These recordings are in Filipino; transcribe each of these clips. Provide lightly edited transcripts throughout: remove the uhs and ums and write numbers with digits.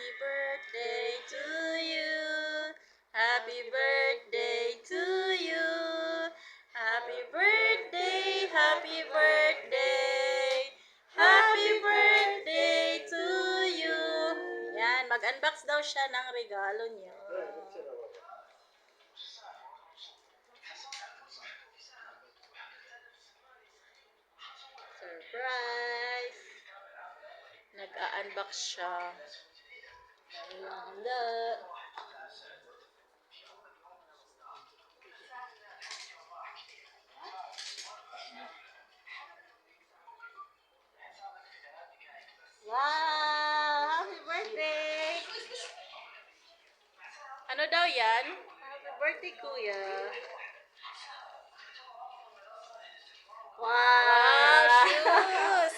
Happy birthday to you. Happy birthday to you. Happy birthday, happy birthday. Happy birthday to you. Yan, mag-unbox daw siya ng regalo niyo. Surprise! Nag-a-unbox siya. Handa. Wow! Happy birthday! Ano daw yan? Happy birthday, kuya. Wow! Shoes!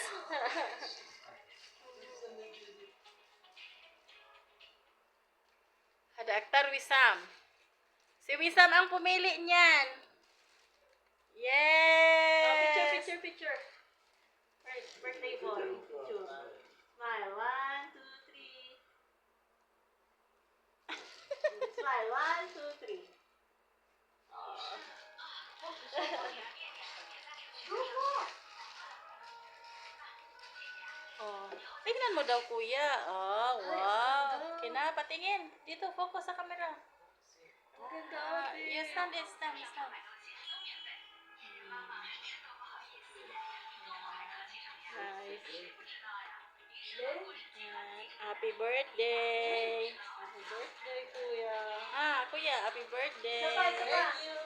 Ada aktar Wisam. Si Wisam ang pumili niyan. Yes! Picture. Birthday boy. Picture. Smile. 1, 2, 3. Smile. 1, 2, 3. Oh. Tingnan mo daw, kuya. Oh, wow. Kinapatingin. Dito, focus sa camera. Yes, stand. Nice. Happy birthday. Happy birthday, kuya. Kuya, happy birthday. Thank you.